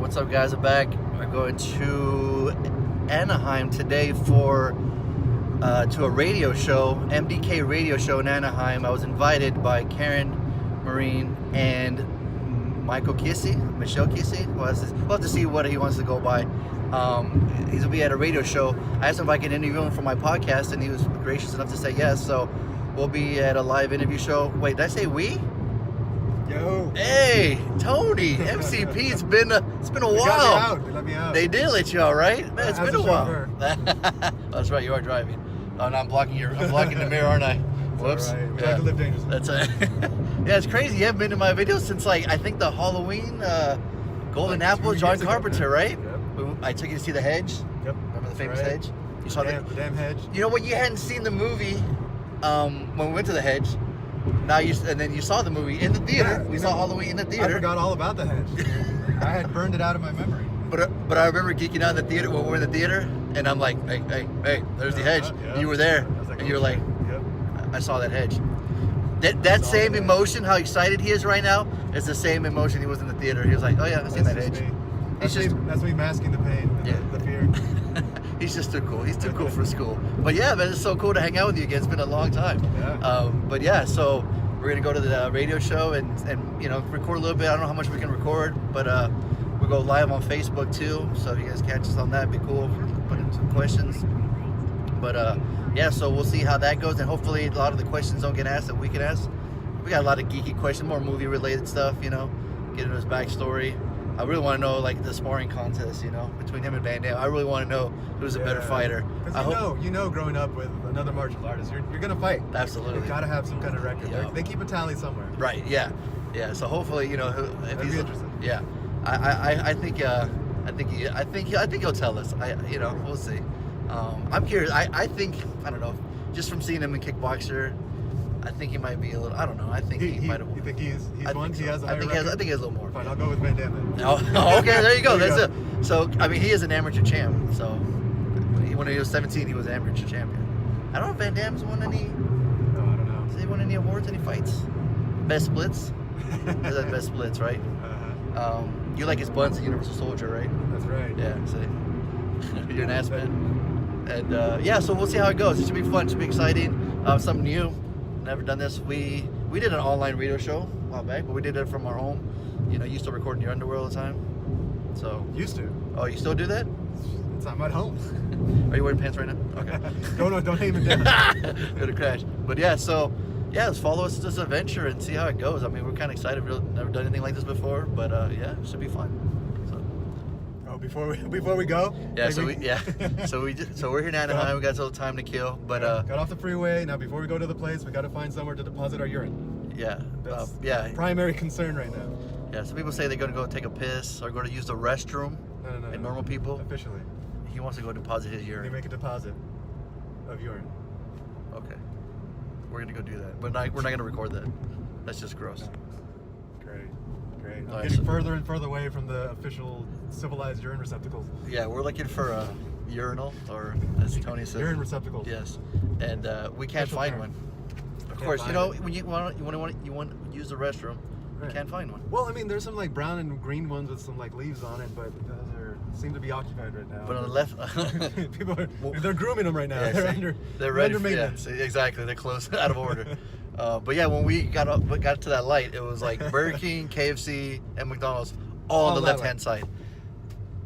What's up, guys? I'm back. We're going to Anaheim today for to a radio show, MDK radio show in Anaheim. I was invited by Karen Marine and Michel Qissi. We'll have to see what he wants to go by. He's gonna be at a radio show. I asked him if I could interview him for my podcast, and he was gracious enough to say yes. So we'll be at a live interview show. Wait, did I say we? Yo. Hey, Tony, MCP. It's been a while. They let me out. They did let you out, right? Man, it's been a while. That's right. You are driving. Oh, no, I'm blocking the mirror, aren't I? Whoops. All right. We like to live dangerously. That's yeah, it's crazy. You haven't been in my videos since I think the Halloween Golden Apple, John Carpenter, right? Yep. I took you to see the hedge. Yep. Remember the famous hedge? You saw the damn hedge. You know what? You hadn't seen the movie when we went to the hedge. And then you saw the movie in the theater. We saw Halloween in the theater. I forgot all about the hedge. I had burned it out of my memory. But I remember geeking out in the theater when we were in the theater, and I'm like, hey, there's the hedge. Yeah. You were there, and you were like, yep. I saw that hedge. That same emotion, how excited he is right now, is the same emotion he was in the theater. He was like, oh yeah, I seen that hedge. That's me masking the pain and the fear. He's just too cool. He's too cool for school. But yeah, man, it's so cool to hang out with you again. It's been a long time. Yeah. But yeah, so we're gonna go to the radio show and record a little bit. I don't know how much we can record, but we'll go live on Facebook too. So if you guys catch us on that, it'd be cool. Put in some questions. But yeah, so we'll see how that goes, and hopefully a lot of the questions don't get asked that we can ask. We got a lot of geeky questions, more movie related stuff, get into his backstory. I really want to know the sparring contest, between him and VanDamme. I really want to know who's a better fighter. Because growing up with another martial artist, you're gonna fight. Absolutely. You gotta have some kind of record. Yeah. They keep a tally somewhere. Right. Yeah. Yeah. So hopefully, if he's interesting. Yeah. I think he'll tell us. We'll see. I'm curious. I think, I don't know, just from seeing him in Kickboxer, I think he might be a little. I don't know. I think he might have. You think he's won? So. He has a higher record? I think he has a little more. Fine, I'll go with VanDamme then. Oh, okay. There you go. That's it. So I mean, he is an amateur champ. So when he was 17, he was an amateur champion. I don't know if VanDamme's won any. No, I don't know. Has he won any awards? Any fights? Best splits. Is that best splits, right? You like his buns at Universal Soldier, right? That's right. Yeah. See, you're an ass man. And yeah, so we'll see how it goes. It should be fun. It should be exciting. Something new. Never done this. We did an online radio show a while back, but we did it from our home. You used to record in your underwear all the time. So used to. Oh, you still do that? It's not my home. Are you wearing pants right now? Okay. Don't aim it down. Gonna crash. But yeah, so yeah, let's follow us to this adventure and see how it goes. I mean, we're kind of excited. We've never done anything like this before, but yeah, it should be fun. Before we go. Yeah. So we're here in Anaheim. We got a little time to kill, but got off the freeway. Now before we go to the place, we got to find somewhere to deposit our urine. Yeah. That's primary concern right now. Yeah. Some people say they're gonna go take a piss or go to use the restroom. No. And normal people. Officially. He wants to go deposit his urine. They make a deposit of urine. Okay. We're gonna go do that, but we're not gonna record that. That's just gross. Great. I'm All getting further and further away from the official civilized urine receptacles. Yeah, we're looking for a urinal, or as Tony says, urine receptacles. Yes, and we can't find one. Of course, when you want to use the restroom, you can't find one. Well, I mean, there's some brown and green ones with some leaves on it, but those seem to be occupied right now. But on the left, people they're grooming them right now. Yeah, they're ready. Under maintenance. Yeah, exactly. They're close, out of order. But yeah, when we got to that light, it was like Burger King, KFC, and McDonald's all on the left-hand side.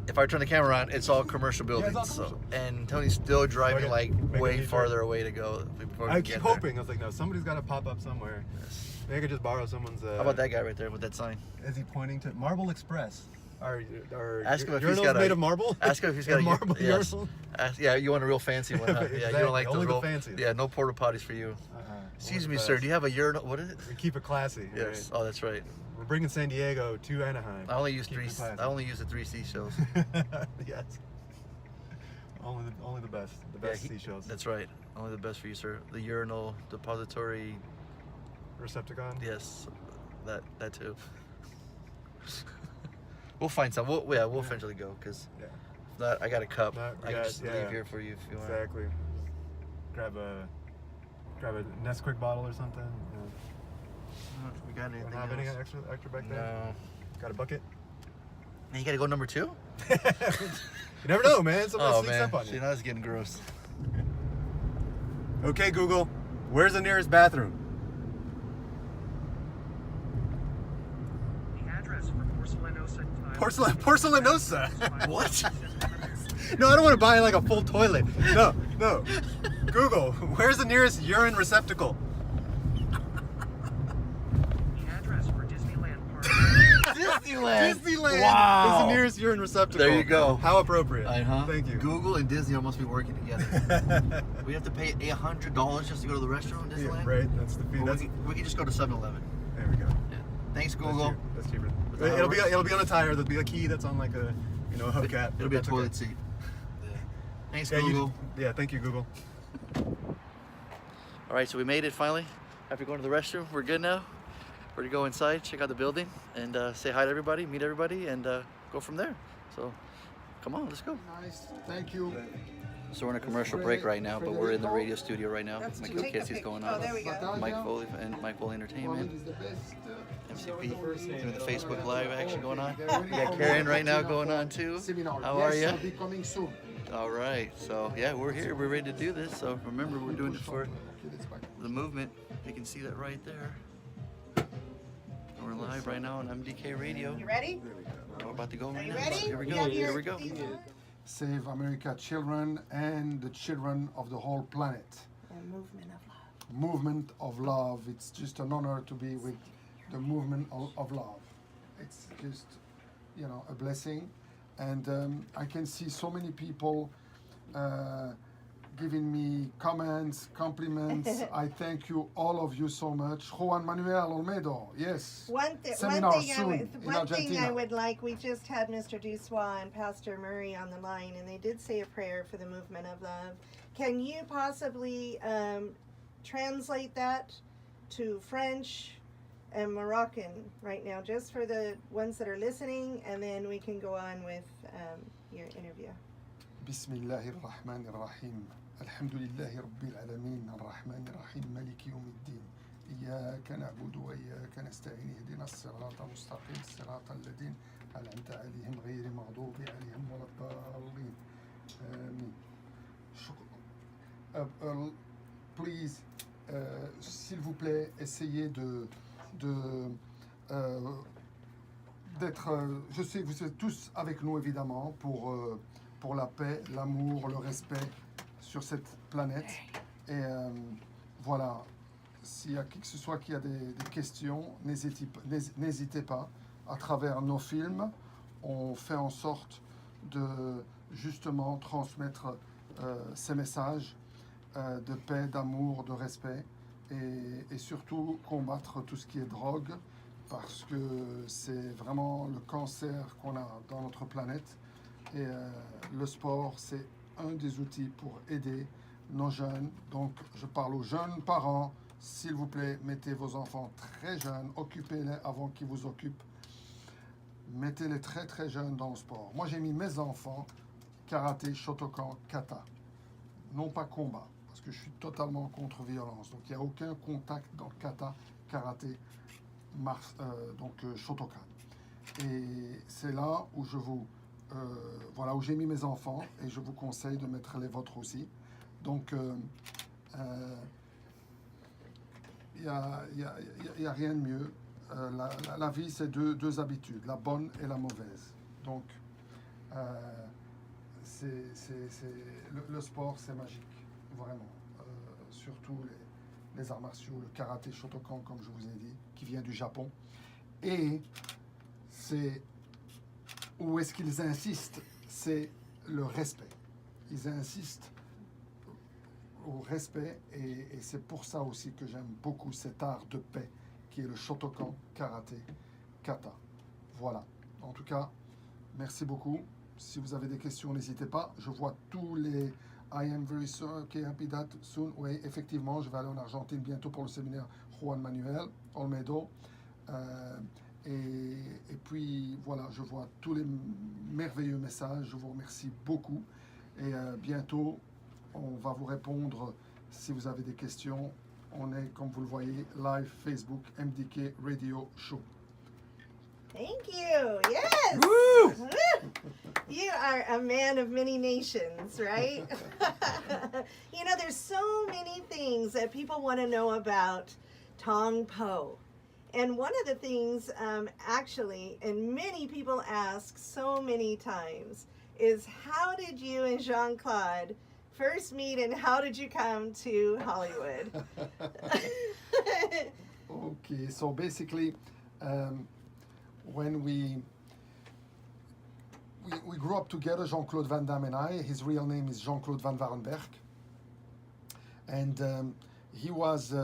If I turn the camera on, it's all commercial buildings. Yeah, it's all commercial. And Tony's still driving way farther away to go before we I get keep there. hoping. I was like, no, somebody's got to pop up somewhere. Yes. Maybe I could just borrow someone's. How about that guy right there with that sign? Is he pointing to Marble Express? Ask him if he's got made of marble. Ask him if he's got a marble. Yes. Yeah, you want a real fancy one, huh? Exactly. Yeah, you don't like Only the real fancy. Yeah, no porta potties for you. Excuse me, sir. Do you have a urinal? What is it? We keep it classy. Yes. Right? Oh, that's right. We're bringing San Diego to Anaheim. I only use the 3 seashells. Yes. Only the best. The best seashells. That's right. Only the best for you, sir. The urinal depository receptacle. Yes, that too. We'll find some. We'll eventually go because I got a cup. I can just leave here for you if you want. Exactly. Grab a Nesquik bottle or something. We got anything? Don't have any extra back there? No. Got a bucket? And you gotta go number 2? You never know, man. Somebody Oh sneaks man, up on see you. now it's getting gross. Okay, Google, where's the nearest bathroom? The address for Porcelanosa. Porcelanosa. What? No, I don't want to buy like a full toilet. No. Google, where's the nearest urine receptacle? The address for Disneyland Park. Disneyland. Disneyland Wow. is the nearest urine receptacle. There you go. How appropriate. Uh-huh. Thank you. Google and Disney almost be working together. We have to pay $100 just to go to the restaurant in Yeah, Disneyland. right, that's the fee. Or That's, we can just go to 7-Eleven. there we go. Yeah. Thanks, Google. That's cheaper. Is that how it It'll be on a tire. There'll be a key that's on like a hubcap. It'll be a That's toilet okay. seat. Yeah. Thanks, Yeah, Google. yeah, thank you, Google. All right, so we made it finally. After going to the restroom, we're good now. We're gonna go inside, check out the building, and say hi to everybody, meet everybody, and go from there. So, come on, let's go. Nice, thank you. So we're on a commercial break right now, but we're in the radio studio right now. Michel Qissi's going on. there we go. Mike Foley and Mike Foley Entertainment. Is the best. MCP doing the Facebook Live action going on. We got Karen right now going on too. Seminar. How are Yes, you? I'll be coming soon. All right, so yeah, we're here. We're ready to do this. So remember, we're doing it for Okay, that's fine. the movement. You can see that right there. We're live right now on MDK Radio. You ready? We're about to go right You now. ready? Here we You go. have Here your we go. these on? Save America children and the children of the whole planet. A movement of love. Movement of love. It's just an honor to be with the movement of love. It's just, a blessing. And I can see so many people giving me comments, compliments. I thank you, all of you, so much. Juan Manuel Olmedo, yes. One Seminar thing soon in thing I Argentina. would like, we just had Mr. Dussois and Pastor Murray on the line, and they did say a prayer for the movement of love. Can you possibly translate that to French and Moroccan right now, just for the ones that are listening, and then we can go on with your interview. بسم الله الرحمن الرحيم الحمد لله رب العالمين الرحمن الرحيم مالك يوم الدين إياك نعبد وإياك نستعين اهدنا الصراط المستقيم صراط الذين أنعمت عليهم غير المغضوب عليهم ولا الضالين آمين Please, s'il vous plaît, essayez d'être. Je sais que vous êtes tous avec nous évidemment pour la paix, l'amour, le respect sur cette planète. Et voilà, s'il y a qui que ce soit qui a des questions, n'hésitez pas. À travers nos films, on fait en sorte de justement transmettre ces messages de paix, d'amour, de respect et surtout combattre tout ce qui est drogue parce que c'est vraiment le cancer qu'on a dans notre planète. Et le sport, c'est un des outils pour aider nos jeunes. Donc, je parle aux jeunes parents. S'il vous plaît, mettez vos enfants très jeunes. Occupez-les avant qu'ils vous occupent. Mettez-les très, très jeunes dans le sport. Moi, j'ai mis mes enfants karaté, shotokan, kata. Non pas combat, parce que je suis totalement contre violence. Donc, il n'y a aucun contact dans kata, karaté, shotokan. Et c'est là où voilà où j'ai mis mes enfants et je vous conseille de mettre les vôtres aussi. Donc, il y a rien de mieux. La vie, c'est deux habitudes, la bonne et la mauvaise. Donc, le sport, c'est magique, vraiment. Surtout les arts martiaux, le karaté Shotokan, comme je vous ai dit, qui vient du Japon. Et c'est où est-ce qu'ils insistent, c'est le respect. Ils insistent au respect et c'est pour ça aussi que j'aime beaucoup cet art de paix qui est le Shotokan, karaté, kata. Voilà. En tout cas, merci beaucoup. Si vous avez des questions, n'hésitez pas. Je vois tous les I am very happy that soon. Oui, effectivement, je vais aller en Argentine bientôt pour le séminaire Juan Manuel Olmedo. Et puis voilà, je vois tous les merveilleux messages. Je vous remercie beaucoup. Et bientôt, on va vous répondre si vous avez des questions. On est, comme vous le voyez, live Facebook MDK Radio Show. Thank you. Yes. Woo! Woo! You are a man of many nations, right? You know, there's so many things that people want to know about Tong Po. And one of the things, actually, and many people ask so many times, is how did you and Jean-Claude first meet and how did you come to Hollywood? Okay, so basically, when we grew up together, Jean-Claude Van Damme and I. His real name is Jean-Claude Van Warenberg, and he was,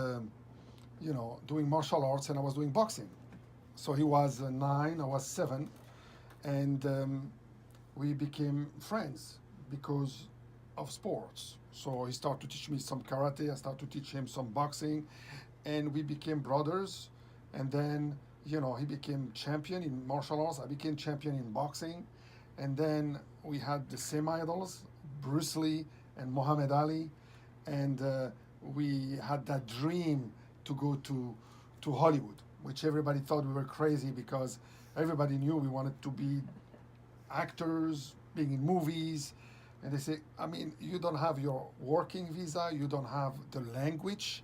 doing martial arts, and I was doing boxing. So he was 9, I was 7, and we became friends because of sports. So he started to teach me some karate. I started to teach him some boxing, and we became brothers. And then, he became champion in martial arts. I became champion in boxing. And then we had the same idols, Bruce Lee and Muhammad Ali. And we had that dream to go to Hollywood, which everybody thought we were crazy because everybody knew we wanted to be actors, being in movies. And they say, you don't have your working visa, you don't have the language,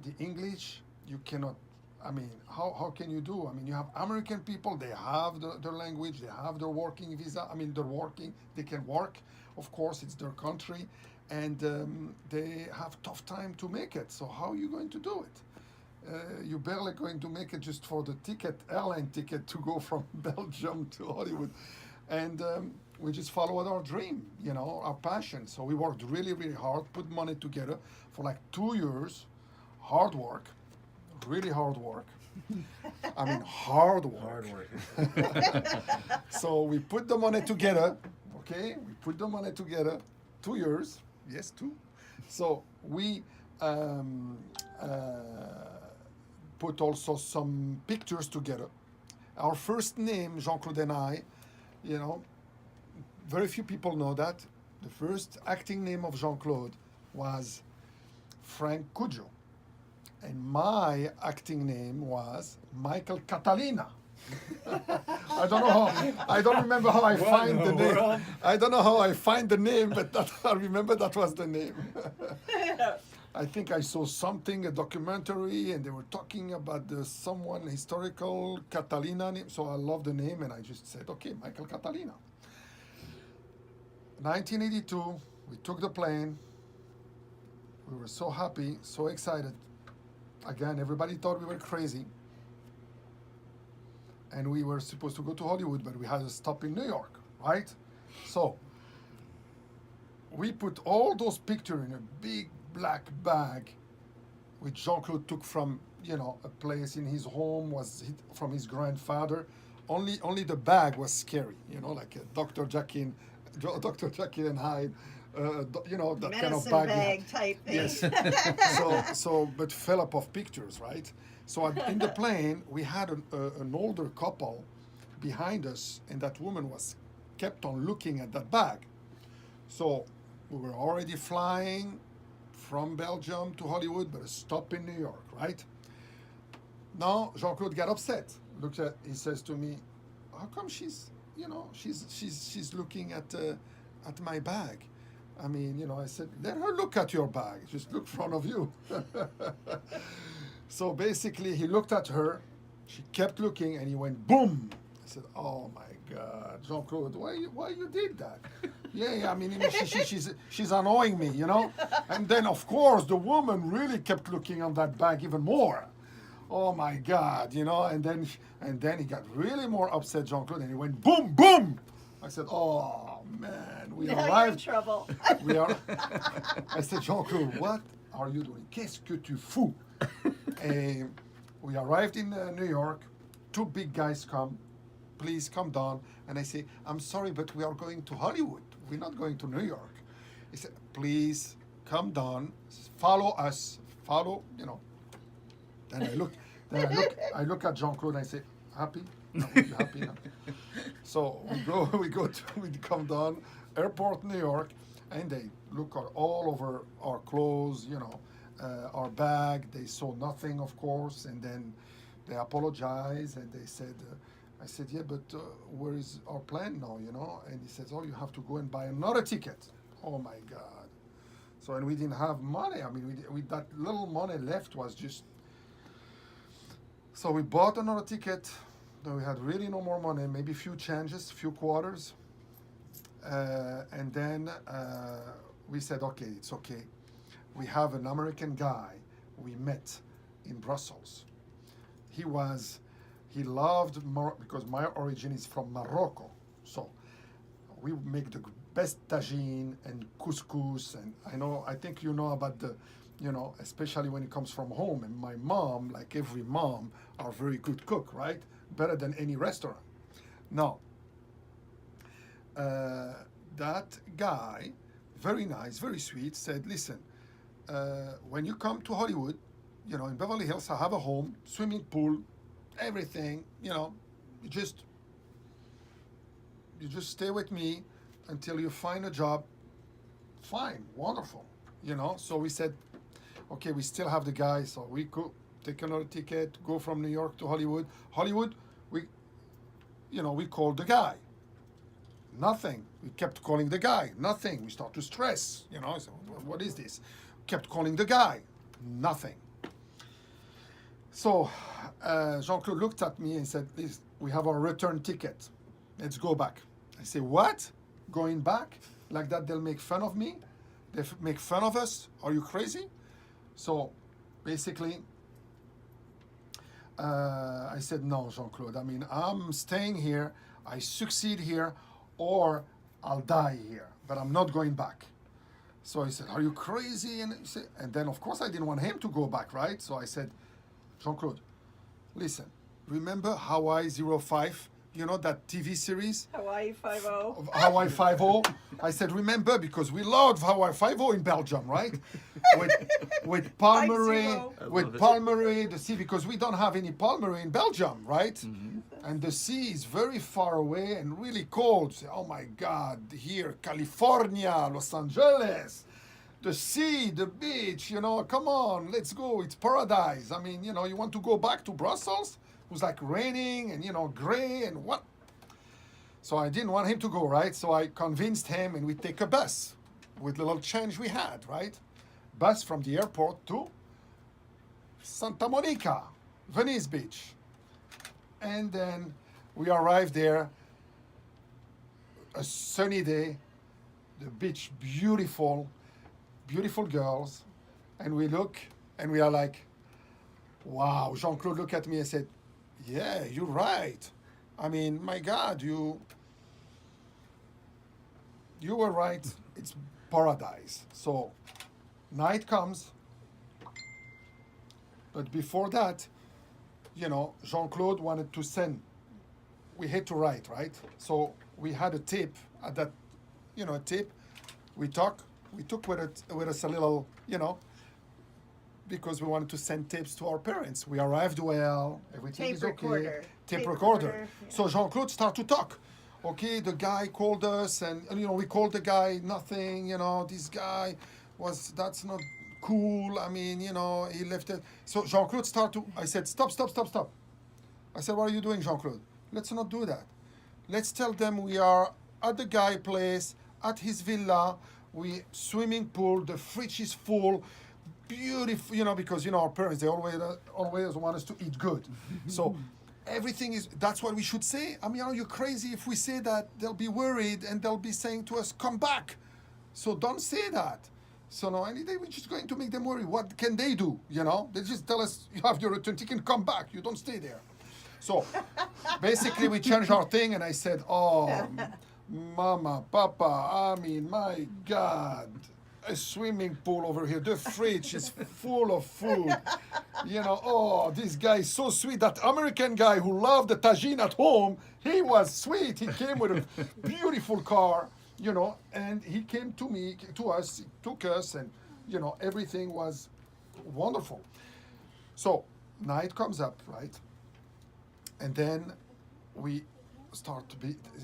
the English, you cannot, how can you do? You have American people, they have their language, they have their working visa, they can work, of course, it's their country, and they have tough time to make it. So how are you going to do it? You're barely going to make it just for the airline ticket to go from Belgium to Hollywood. And we just followed our dream, our passion. So we worked really, really hard, put money together for like 2 years, hard work, really hard work. Hard work. Hard work. So we put the money together, okay? We put the money together, 2 years, yes, 2. So we put also some pictures together. Our first name, Jean-Claude and I, very few people know that. The first acting name of Jean-Claude was Frank Cujo. And my acting name was Michael Catalina. I don't remember how I find the name. I don't know how I find the name, but I remember that was the name. I think I saw something, a documentary, and they were talking about someone historical, Catalina name. So I love the name, and I just said, okay, Michael Catalina. 1982, we took the plane. We were so happy, so excited. Again, everybody thought we were crazy. And we were supposed to go to Hollywood, but we had to stop in New York, right? So we put all those pictures in a big black bag, which Jean-Claude took from, a place in his home, from his grandfather. Only the bag was scary, like a Dr. Jekyll and Hyde, that Medicine kind of bag. bag type thing. Yes. So, but fell up of pictures, right? So in the plane, we had an older couple behind us, and that woman kept on looking at that bag. So we were already flying from Belgium to Hollywood, but a stop in New York, right? Now Jean-Claude got upset. He says to me, "How come she's looking at my bag?" I said, "Let her look at your bag. Just look in front of you." So basically, he looked at her. She kept looking, and he went boom. I said, "Oh my God, Jean-Claude, why you did that?" Yeah. She's annoying me, And then, of course, the woman really kept looking on that bag even more. Oh my God, And then he got really more upset, Jean-Claude, and he went boom, boom. I said, "Oh man, we Now you're in arrived." trouble. I said, "Jean-Claude, what are you doing? Qu'est-ce que tu fous?" And we arrived in New York. 2 big guys come. "Please come down." And I say, "I'm sorry, but we are going to Hollywood. We're not going to New York." He said, "Please come down. Follow us. Follow." Then I look at Jean-Claude and I say, "Happy? You happy now?" So we come down, airport, New York, and they look all over our clothes, our bag. They saw nothing, of course, and then they apologized and they said, I said, yeah, but where is our plan now, you know? And he says, oh, you have to go and buy another ticket. Oh my God. So, and we didn't have money. I mean, we that little money left was just. So we bought another ticket. Then we had really no more money, maybe a few changes, few quarters. And then we said, okay, it's okay. We have an American guy we met in Brussels. He loved, because my origin is from Morocco. So we make the best tagine and couscous. And I think you know about the, you know, especially when it comes from home. And my mom, like every mom, are very good cook, right? Better than any restaurant. Now, that guy, very nice, very sweet, said, listen, when you come to Hollywood, you know, in Beverly Hills, I have a home, swimming pool, everything, you know, you just stay with me until you find a job. Fine, wonderful, you know. So we said, okay, we still have the guy, so we could take another ticket, go from New York to Hollywood. Hollywood, we called the guy. Nothing. We kept calling the guy. Nothing. We start to stress, you know. So what is this? Kept calling the guy. Nothing. So Jean-Claude looked at me and said, "Listen, we have our return ticket. Let's go back." I say, "What? Going back? Like that they'll make fun of me? They make fun of us? Are you crazy?" So basically, I said, "No, Jean-Claude. I mean, I'm staying here. I succeed here, or I'll die here. But I'm not going back." So he said, "Are you crazy?" And then, of course, I didn't want him to go back, right? So I said, "Jean-Claude, listen, remember Hawaii 05? You know that TV series? Hawaii 5-0. Hawaii 5-0. I said, remember, because we loved Hawaii 5-0 in Belgium, right? With Palmeraie, 5-0. the sea, because we don't have any Palmeraie in Belgium, right? Mm-hmm. And the sea is very far away and really cold. Say, oh my God, here, California, Los Angeles, the sea, the beach, you know, come on, let's go, it's paradise. I mean, you know, you want to go back to Brussels? It was like raining and, you know, gray and what? So I didn't want him to go, right? So I convinced him and we take a bus with the little change we had, right? Bus from the airport to Santa Monica, Venice Beach. And then we arrived there, a sunny day, the beach beautiful, beautiful girls. And we look and we are like, wow. Jean-Claude looked at me and said, yeah, you're right. I mean, my God, you were right. It's paradise. So night comes. But before that, you know, Jean-Claude wanted to send. We had to write, right? So we had a tip at that, you know, a tip. We took with us a little, you know, because we wanted to send tapes to our parents. We arrived well, everything Tape is okay. recorder. Tape Tape recorder. recorder, yeah. So Jean-Claude started to talk. Okay, the guy called us and, you know, we called the guy, nothing, you know, this guy that's not cool. I mean, you know, he left it. So Jean-Claude started to, I said, stop. I said, what are you doing, Jean-Claude? Let's not do that. Let's tell them we are at the guy place, at his villa, we swimming pool, the fridge is full, beautiful, you know, because, you know, our parents, they always want us to eat good. So everything is, that's what we should say. I mean, are you crazy? If we say that, they'll be worried and they'll be saying to us, come back. So don't say that. So no, any day we're just going to make them worry. What can they do? You know, they just tell us, you have your return ticket, come back. You don't stay there. So basically we changed our thing and I said, oh, Mama, Papa, I mean, my God, a swimming pool over here. The fridge is full of food. You know, oh, this guy is so sweet. That American guy who loved the tagine at home, he was sweet. He came with a beautiful car, you know, and he came to us, took us, and, you know, everything was wonderful. So night comes up, right? And then it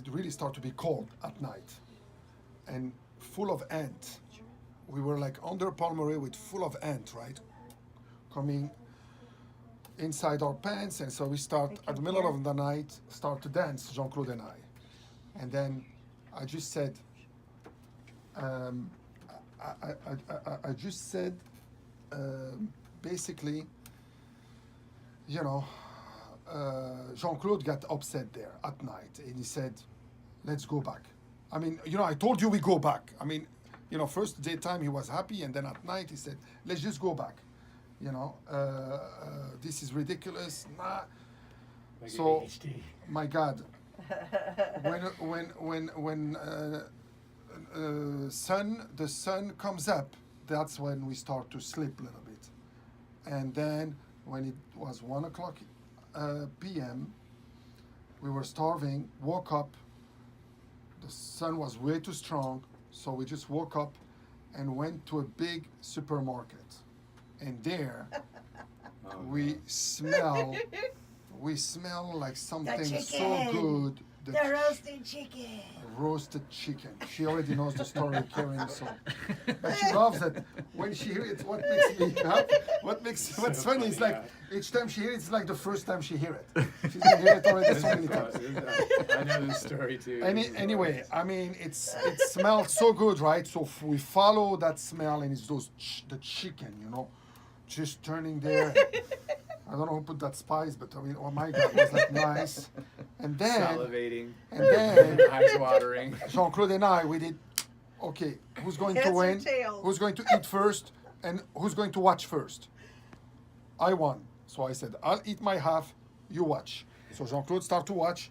really start to be cold at night and full of ants. We were like under Palmeraie with full of ants, right? Coming inside our pants, and so we start I at can the middle hear. of the night, start to dance, Jean-Claude and I. And then I just said, I just said, basically, you know, Jean-Claude got upset there at night, and he said, let's go back. I mean, you know, I told you we go back. I mean, you know, first daytime he was happy, and then at night he said, let's just go back. You know, this is ridiculous. Nah. Like So, ADHD. my God, when the sun comes up, that's when we start to sleep a little bit. And then when it was 1 o'clock p.m., we were starving, woke up, the sun was way too strong, so we just woke up and went to a big supermarket. And there we smell like something so chicken. good. The roasted chicken. Roasted chicken. She already knows the story, Karen. So, but she loves it when she hears it. What makes me happy? What's funny is like each time she hears it, it's like the first time she hears it. She's been hearing it already so many times. I know this story too. Anyway, I mean, it smells so good, right? So we follow that smell, and it's the chicken, you know, just turning there. I don't know who put that spice, but I mean, oh my God, it was like nice. And then, Salivating, and then eyes watering. Jean-Claude and I, we did, okay, who's going to Heads or win? tails? Who's going to eat first? And who's going to watch first? I won. So I said, I'll eat my half, you watch. So Jean-Claude start to watch.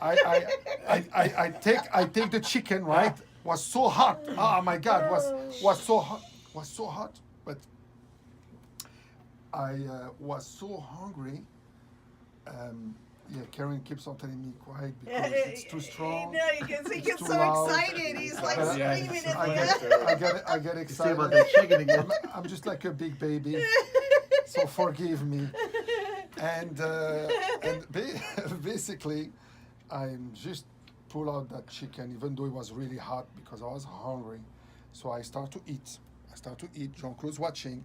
I take the chicken, right? Was so hot. Oh my God, was so hot. But I was so hungry. Yeah, Karen keeps on telling me quiet because it's too strong. No, you can see he It's gets too so loud. excited. He's like Yeah, screaming it's at I the get You say excited. about that chicken again. I'm just like a big baby, so forgive me. And basically, I'm just pull out that chicken, even though it was really hot because I was hungry. So I start to eat. Jean-Claude's watching,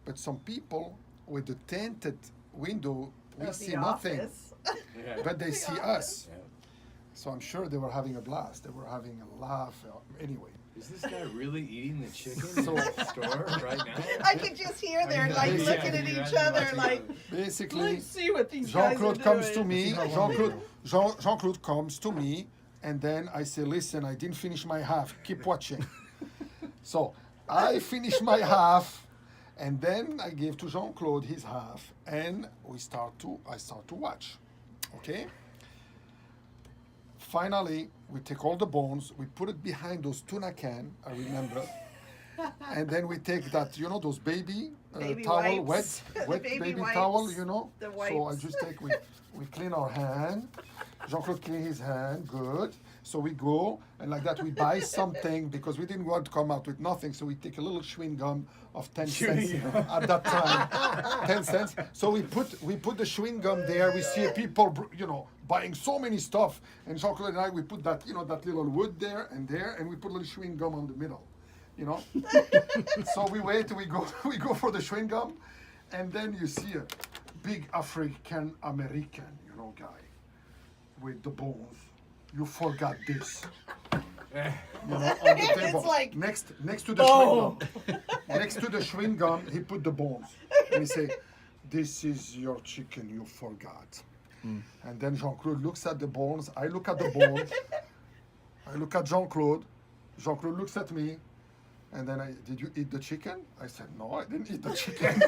but some people with the tinted window, we Of see the nothing, office. Yeah. but they see us. Yeah. So I'm sure they were having a blast. They were having a laugh. Anyway. Is this guy really eating the chicken So- in the store right now? I could just hear they're like yeah, looking yeah, at yeah, each yeah, other watching like, Basically, let's see what these guys are Jean-Claude comes to doing. me. Jean-Claude comes to me, and then I say, "Listen, I didn't finish my half. Keep watching." So I finish my half, and then I give to Jean-Claude his half, and I start to watch. Okay. Finally, we take all the bones, we put it behind those tuna can. I remember. And then we take that, you know, those baby, Baby towel, wipes. wet The baby wipes. towel, you know. The So I wipes. just take, we clean our hand. Jean-Claude clean his hand, good. So we go, and like that we buy something because we didn't want to come out with nothing. So we take a little chewing gum of 10 cents at that time, 10 cents. So we put the chewing gum there. We see people, you know, buying so many stuff. And Jean-Claude and I, we put that, you know, that little wood there, and we put a little chewing gum on the middle, you know. So we wait, we go for the chewing gum, and then you see a big African American, you know, guy with the bones. You forgot this. You know, on the table. It's like, next to the chewing gum. Next to the chewing gum, he put the bones. And he say, "This is your chicken you forgot." And then Jean-Claude looks at the bones. I look at the bones. I look at Jean-Claude. Jean-Claude looks at me. And then did you eat the chicken? I said, no, I didn't eat the chicken.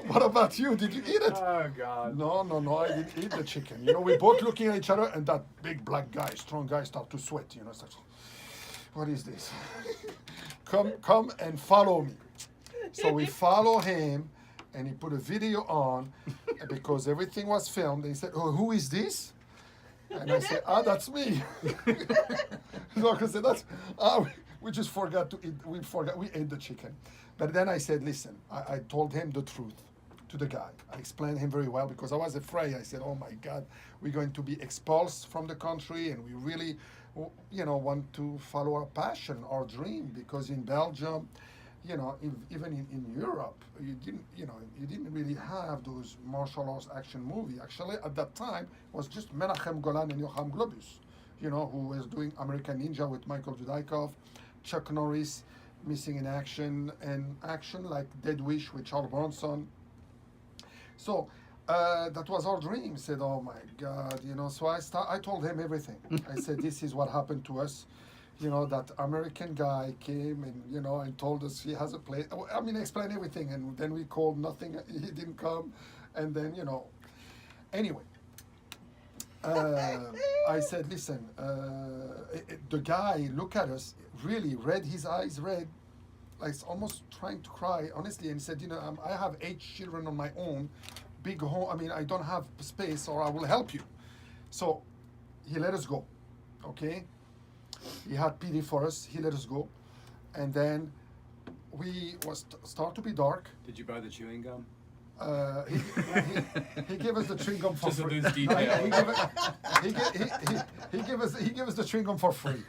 What about you? Did you eat it? Oh God. No, I didn't eat the chicken. You know, we both looking at each other, and that big black guy, strong guy, start to sweat. You know, it's like, what is this? Come and follow me. So we follow him, and he put a video on because everything was filmed. And he said, "Oh, who is this?" And I said, "Ah, that's me." Jean-Claude said, we just forgot to eat. We ate the chicken. But then I said, listen, I told him the truth to the guy. I explained him very well because I was afraid. I said, oh my God, we're going to be expulsed from the country, and we really, you know, want to follow our passion, our dream. Because in Belgium, you know, even in Europe, you didn't really have those martial arts action movie. Actually, at that time, it was just Menachem Golan and Yocham Globus, you know, who was doing American Ninja with Michael Dudikoff, Chuck Norris, Missing in Action, and action like Dead Wish with Charles Bronson. So that was our dream. Said, oh my God, you know. So I told him everything. I said, this is what happened to us. You know, that American guy came and, you know, and told us he has a place. I mean, explain everything. And then we called nothing. He didn't come. And then, you know, anyway. I said, listen, the guy looked at us, really red, his eyes red, like almost trying to cry, honestly. And he said, you know, I have 8 children on my own, big home. I mean, I don't have space, or I will help you. So he let us go, okay? He had pity for us. He let us go. And then we was start to be dark. Did you buy the chewing gum? He gave us the chewing gum for Just a free. loose detail. He gave us the chewing gum for free.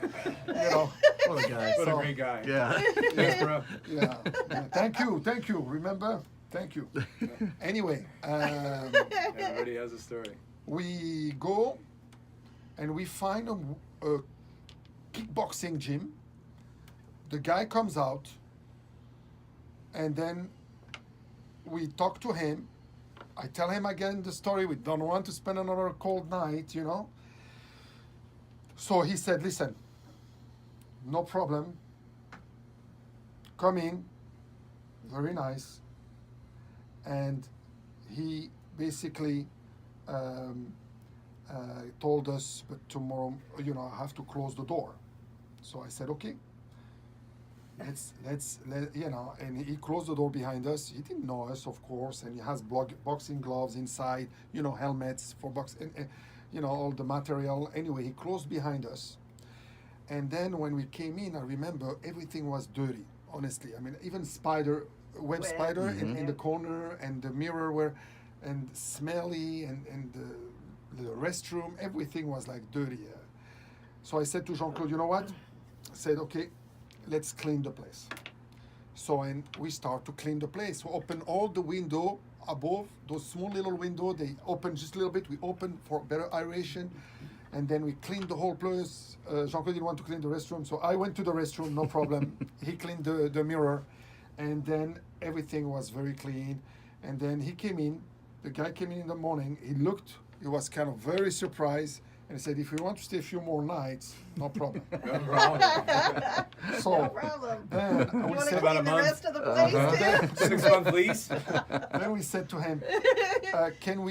You know. What a guy. What So- a great guy. Yeah. Yes, bro. Yeah. Thank you. Remember? Thank you. Anyway, Everybody has a story. we go and we find a kickboxing gym. The guy comes out, and then we talk to him. I tell him again the story. We don't want to spend another cold night, you know. So he said, listen, no problem. Come in. Very nice. And he basically told us, but tomorrow, you know, I have to close the door. So I said, okay. You know, and he closed the door behind us. He didn't know us, of course, and he has boxing gloves inside, you know, helmets for boxing, you know, all the material. Anyway, he closed behind us. And then when we came in, I remember everything was dirty, honestly. I mean, even web spider in the corner, and the mirror and smelly, and the restroom, everything was like dirty. So I said to Jean-Claude, you know what? I said, okay, let's clean the place. So, and we start to clean the place. We open all the window above, those small little window, they open just a little bit. We open for better aeration. And then we cleaned the whole place. Jean-Claude didn't want to clean the restroom, so I went to the restroom, no problem. He cleaned the mirror. And then everything was very clean. And then he came in. The guy came in the morning. He was kind of very surprised. And he said, if you want to stay a few more nights, no problem. So, No problem. then You we want to said, about a clean the month. rest of the place too? 6-month lease. then we said to him, can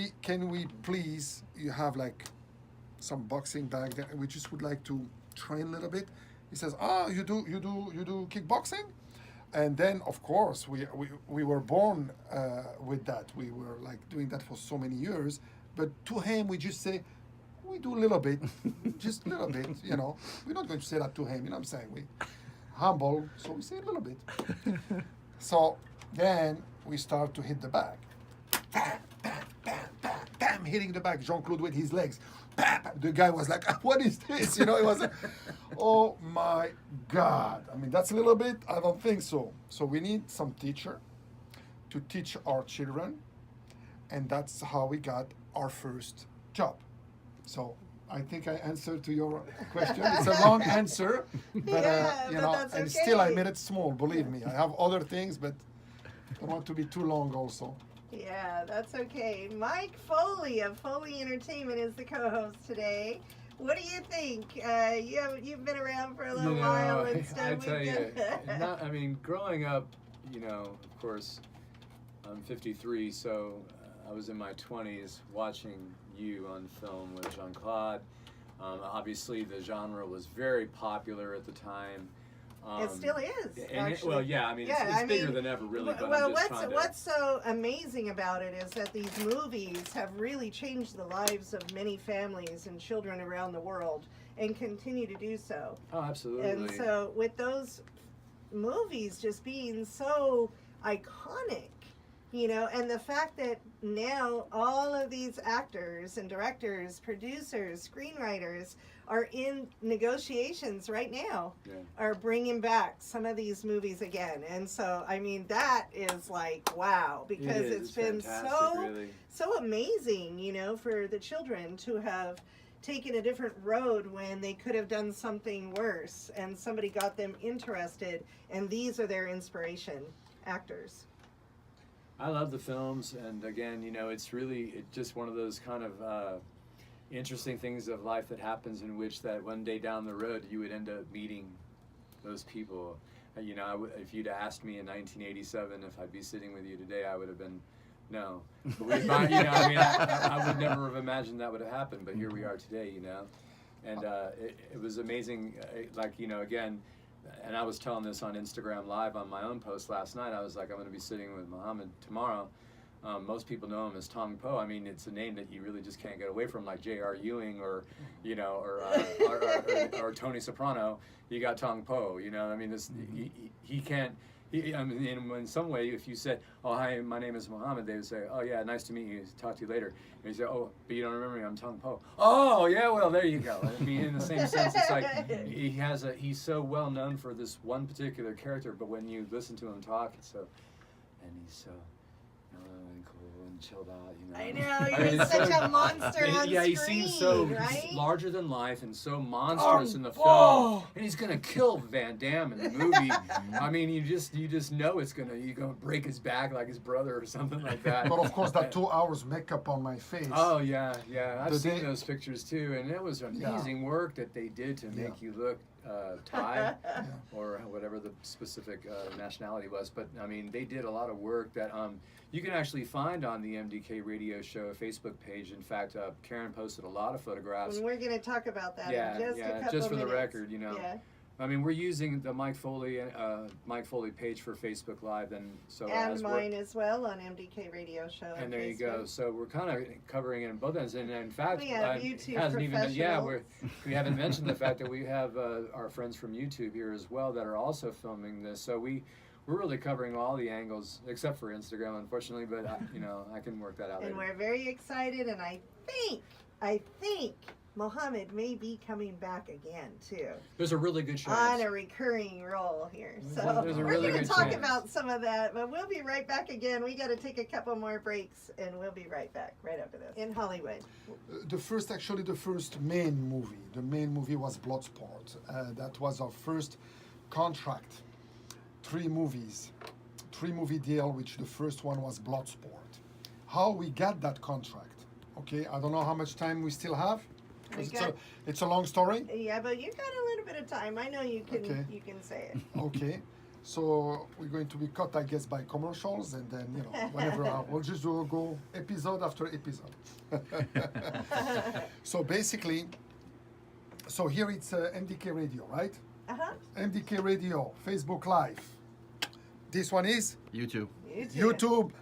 we please, you have like some boxing bag that we just would like to train a little bit. He says, you do kickboxing? And then, of course, we were born with that. We were like doing that for so many years. But to him, we just say, we do a little bit, just a little bit, you know. We're not going to say that to him, you know what I'm saying? We humble, so we say a little bit. So then we start to hit the bag. Bam, bam, bam, bam, bam, hitting the bag. Jean-Claude with his legs. Bam, bam. The guy was like, what is this? You know, it was like, oh my God. I mean, that's a little bit, I don't think so. So we need some teacher to teach our children. And that's how we got our first job. So I think I answered to your question. It's a long answer, but Yeah, you but know, that's and still I okay. made it small. Believe me, I have other things, but I don't want to be too long also. Yeah, that's okay. Mike Foley of Foley Entertainment is the co-host today. What do you think? You've been around for a little while and stuff. I tell you, We've growing up, you know, of course, I'm 53, so I was in my 20s watching you on film with Jean-Claude. Obviously, the genre was very popular at the time. it still is. And Actually. it's bigger than ever, really. But Well, I'm just trying to... what's so amazing about it is that these movies have really changed the lives of many families and children around the world, and continue to do so. Oh, absolutely. And so, with those movies just being so iconic, You know, and the fact that now all of these actors and directors, producers, screenwriters are in negotiations right now, are bringing back some of these movies again. And so, I mean, that is like, wow, because it's been so amazing, you know, for the children to have taken a different road when they could have done something worse, and somebody got them interested, and these are their inspiration actors. I love the films, and again, you know, it's just one of those kind of interesting things of life that happens, in which that one day down the road you would end up meeting those people. You know, if you'd asked me in 1987 if I'd be sitting with you today, I would have been no. But you know, I mean, I would never have imagined that would have happened, but here we are today, you know. And it was amazing, like, you know, again. And I was telling this on Instagram Live on my own post last night. I was like, I'm going to be sitting with Muhammad tomorrow. Most people know him as Tong Po. I mean, it's a name that you really just can't get away from, like J.R. Ewing or, you know, or Tony Soprano. You got Tong Po, you know. I mean, he can't. I mean, in some way, if you said, "Oh, hi, my name is Muhammad," they would say, "Oh, yeah, nice to meet you. Talk to you later." And you say, "Oh, but you don't remember me? I'm Tong Po." "Oh, yeah, well, there you go." I mean, in the same sense, it's like he's so well known for this one particular character, but when you listen to him talk, he's so mellow and cool and chilled out, you know. I know, he's such a monster on yeah, he screen, seems so right? larger than life and so monstrous in the film. And he's gonna kill VanDamme in the movie. I mean, you just know you're gonna break his back like his brother or something like that. But of course, that 2 hours makeup on my face. Oh yeah. I've seen those pictures too, and it was amazing work that they did to make you look Thai or whatever the specific nationality was. But I mean, they did a lot of work that you can actually find on the MDK Radio Show Facebook page. In fact, Karen posted a lot of photographs. And we're going to talk about that in just a couple just for minutes. the record, you know. Yeah. I mean, we're using the Mike Foley page for Facebook Live, and mine as well on MDK Radio Show. And there you go. So we're kind of covering it in both ends, and in fact, we have YouTube we haven't mentioned the fact that we have our friends from YouTube here as well that are also filming this. So we're really covering all the angles except for Instagram, unfortunately. But you know, I can work that out. And later. we're very excited, and I think Mohammed may be coming back again too. There's a really good chance. On a recurring role here. So we're going to talk about some of that, but we'll be right back again. We got to take a couple more breaks, and we'll be right back right after this in Hollywood. The first main movie was Bloodsport. That was our first contract. 3 movie deal, which the first one was Bloodsport. How we got that contract? Okay, I don't know how much time we still have. It's a long story. Yeah, but you got a little bit of time. I know you can. Okay. You can say it. Okay, so we're going to be cut, I guess, by commercials, and then whenever we'll just go episode after episode. So basically, here it's MDK Radio, right? MDK Radio, Facebook Live. This one is YouTube,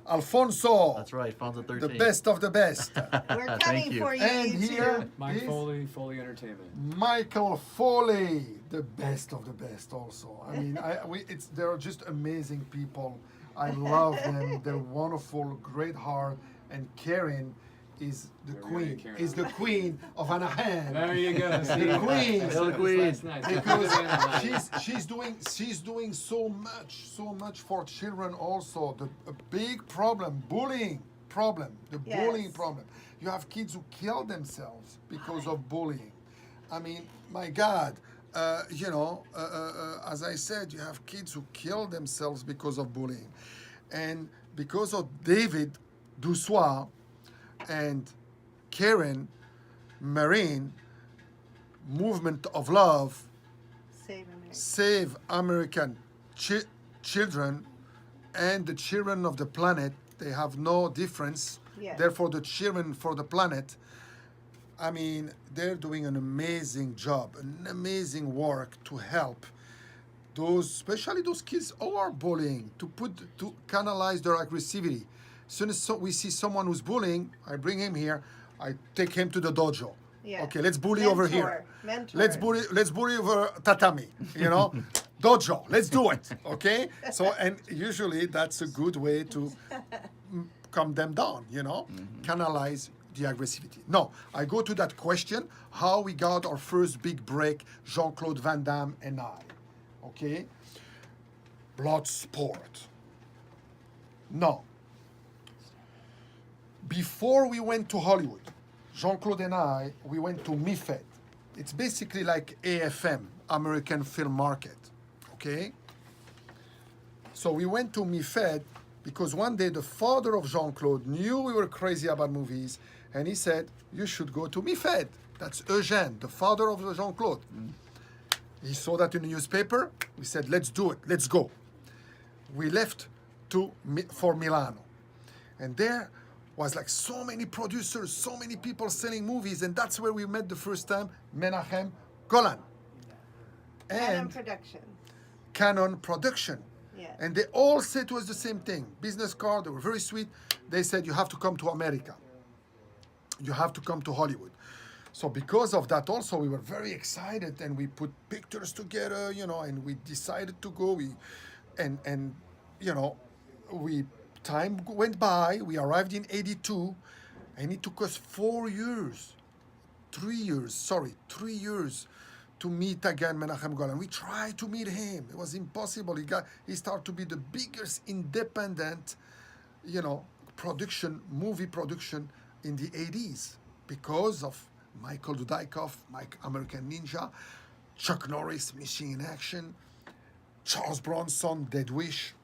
Alfonso. That's right, Alfonso 13. The best of the best. We're coming for you. And here, Mike Foley Entertainment. Michael Foley, the best of the best. Also, I mean, they're just amazing people. I love them. They're wonderful, great heart, and Karen is the queen. Is the queen of Anaheim. There you go. The queen. The queen. Because she's doing so much for children. Also, a big problem, bullying problem. Bullying problem. You have kids who kill themselves because of bullying. I mean, my God. As I said, you have kids who kill themselves because of bullying, and because of David Dussois and Karen Marine movement of love, save American children and the children of the planet. They have no difference. Therefore, the children for the planet. I mean, they're doing an amazing job, an amazing work to help especially those kids who are bullying, to canalize their aggressivity. As soon as we see someone who's bullying, I bring him here. I take him to the dojo. Yeah. Okay, let's bully over here. Mentor. Let's bully over tatami. Dojo. Let's do it. Okay. So, and usually that's a good way to calm them down, canalize the aggressivity. No, I go to that question, how we got our first big break, Jean-Claude Van Damme and I. Okay? Blood sport. No. Before we went to Hollywood, Jean-Claude and I, we went to MIFED. It's basically like AFM, American Film Market. Okay? So we went to MIFED because one day the father of Jean-Claude knew we were crazy about movies, and he said, you should go to MIFED. That's Eugène, the father of Jean-Claude. He saw that in the newspaper. We said, let's do it. Let's go. We left for Milano. And there was like so many producers, so many people selling movies, and that's where we met the first time Menachem Golan. Adam Production. Canon Production. Yeah. And they all said to us the same thing. Business card, they were very sweet. They said, you have to come to America. You have to come to Hollywood. So because of that also, we were very excited, and we put pictures together, and we decided to go. Time went by. We arrived in 82, and it took us 3 years to meet again Menachem Golan. We tried to meet him. It was impossible. He started to be the biggest independent, movie production in the 80s because of Michael Dudikoff, American Ninja, Chuck Norris, Missing in Action, Charles Bronson, Dead Wish.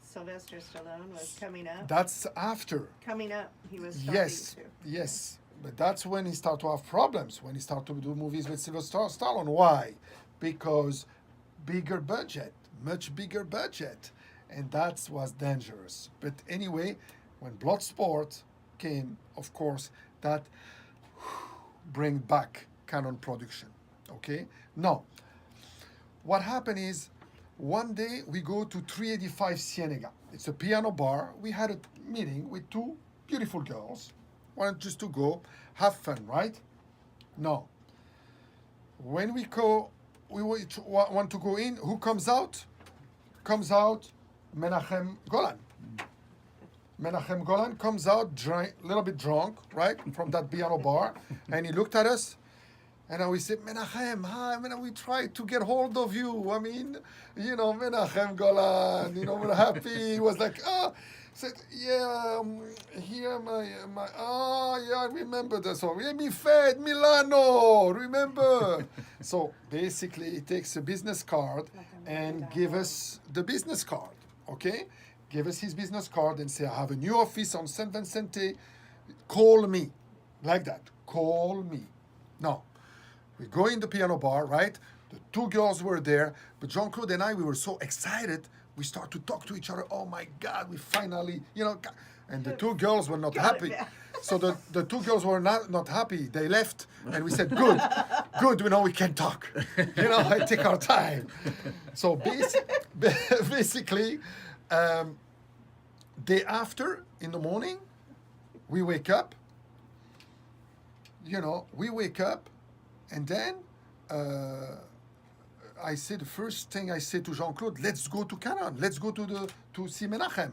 Sylvester Stallone was coming up. That's after. Coming up, he was starting to. Yes. But that's when he started to have problems, when he started to do movies with Sylvester Stallone. Why? Because bigger budget, much bigger budget. And that was dangerous. But anyway, when Bloodsport came, of course, that bring back Canon Production. Okay? Now, what happened is, one day we go to 385 Cienega. It's a piano bar. We had a meeting with two beautiful girls. Wanted just to go have fun, right? No. When we go, we want to go in. Who comes out? Comes out Menachem Golan. Menachem Golan comes out a little bit drunk, right, from that piano bar, and he looked at us. And we said, Menachem, hi, we tried to get hold of you. I mean, Menachem Golan, we're happy. He was like, said, yeah, here I remember that song. Yeah, mi fed, Milano, remember? So basically, he takes a business card and give us the business card, okay? Give us his business card and say, I have a new office on Saint Vincente. Call me. Like that. Call me. No. We go in the piano bar, right? The two girls were there, but Jean-Claude and I, we were so excited. We start to talk to each other. Oh my God, we finally, and the two girls were not happy. So the two girls were not happy. They left, and we said, good, we can talk. I take our time. So basically, day after, in the morning, we wake up. And then I said, the first thing I said to Jean-Claude, let's go to Canon. Let's go to see Menachem.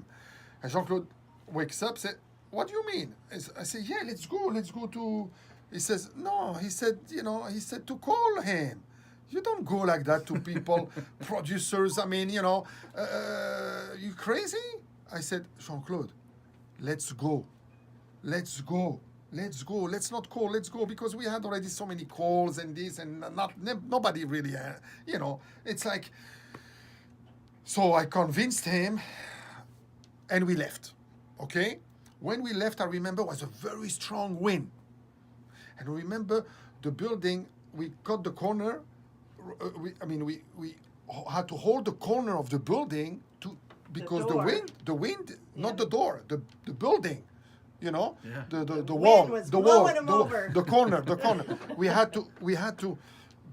And Jean-Claude wakes up, said, what do you mean? I said, yeah, let's go to... He says, no, he said to call him. You don't go like that to people, producers. I mean, you crazy? I said, Jean-Claude, let's go. Let's not call, let's go, because we had already so many calls and this, and nobody really, it's like, so I convinced him, and we left, okay? When we left, I remember, was a very strong wind. And remember, the building, we got the corner, we had to hold the corner of the building because the wind, not the door, the building. The wall, the corner. We had to,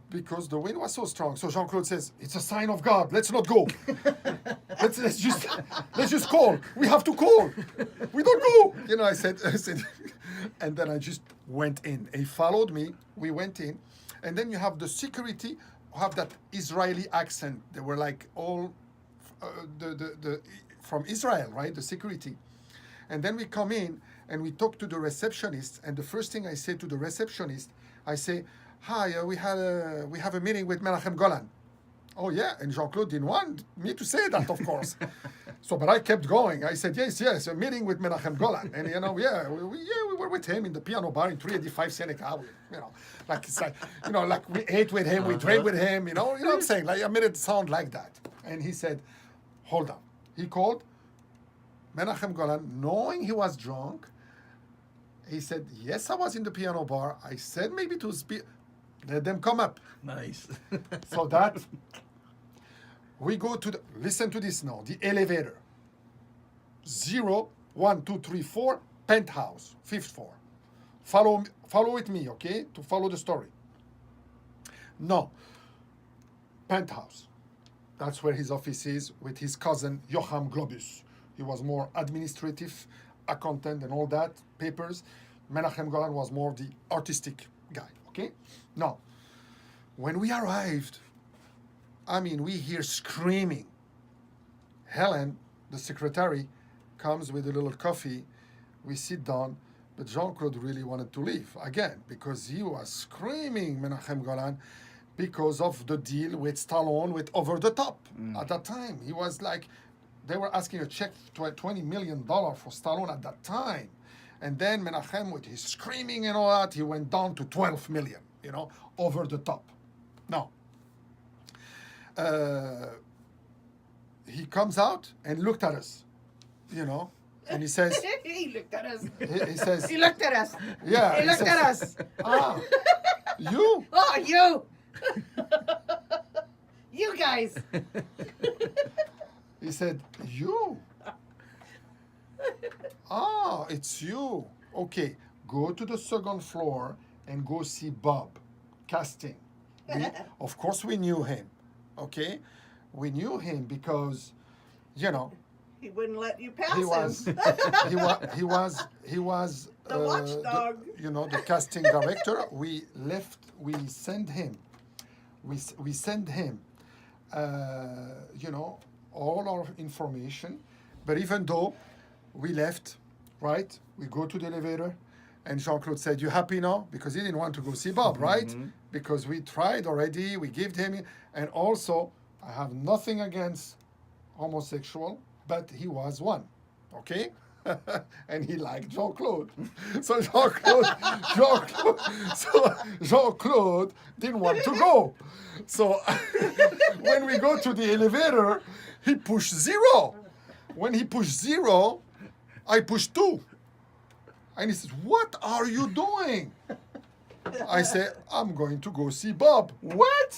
because the wind was so strong. So Jean-Claude says, it's a sign of God. Let's not go. let's just call. We have to call. We don't go. I said, and then I just went in. He followed me. We went in, and then you have the security who have that Israeli accent. They were like all the from Israel, right? The security. And then we come in and we talk to the receptionist. And the first thing I say to the receptionist, I say, "Hi, we have a meeting with Menachem Golan." Oh yeah, and Jean-Claude didn't want me to say that, of course. So, but I kept going. I said, yes, a meeting with Menachem Golan. And, we were with him in the piano bar in 385 Seneca. Like we ate with him, we drank with him, you know what I'm saying? Like, I made it sound like that. And he said, hold on. He called Menachem Golan, knowing he was drunk. He said, yes, I was in the piano bar. I said maybe to let them come up. Nice. So that we go to listen to this now, the elevator. 0, 1, 2, 3, 4, penthouse, 5th floor. Follow with me, okay? To follow the story. No. Penthouse. That's where his office is with his cousin Joachim Globus. He was more administrative, accountant and all that, papers. Menachem Golan was more the artistic guy, okay? Now, when we arrived, we hear screaming. Helen, the secretary, comes with a little coffee. We sit down, but Jean-Claude really wanted to leave again because he was screaming, Menachem Golan, because of the deal with Stallone with Over the Top. At that time, he was like, they were asking a check for $20 million for Stallone at that time. And then Menachem, with his screaming and all that, he went down to 12 million, Over the Top. Now, he comes out and looked at us, and he says, He looked at us. he says, He looked at us. yeah, He looked says, at us. "Ah, you?" Oh, you. You guys. He said, "You? Ah, it's you. Okay, go to the second floor and go see Bob, casting." Of course, we knew him. Okay, we knew him because, He wouldn't let you pass he was him. he was The watchdog. the casting director. We send him all our information, but even though we left, right, we go to the elevator and Jean-Claude said, "You happy now?" Because he didn't want to go see Bob, right? Because we tried already, we gave him, and also I have nothing against homosexual, but he was one, okay? And he liked Jean-Claude. So Jean-Claude didn't want to go. So when we go to the elevator, he pushed 0. When he pushed 0, I pushed 2. And he says, "What are you doing?" I say, "I'm going to go see Bob." "What?"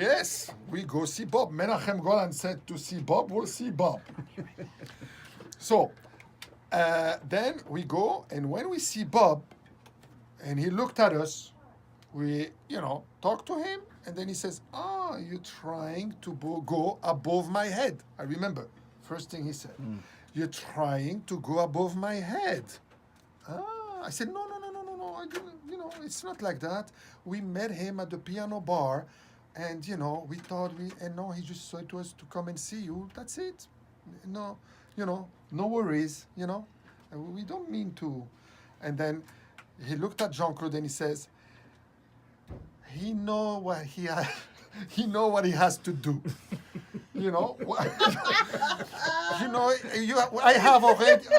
"Yes, we go see Bob. Menachem Golan said to see Bob, we'll see Bob." So then we go, and when we see Bob, and he looked at us, we, talked to him, and then he says, "Ah, you're trying to go above my head." I remember, first thing he said, "You're trying to go above my head." I said, no, I didn't, it's not like that. We met him at the piano bar, and, we thought no, he just said to us to come and see you. That's it. No, no worries, we don't mean to. And then he looked at Jean-Claude and he says, he know what he has to do.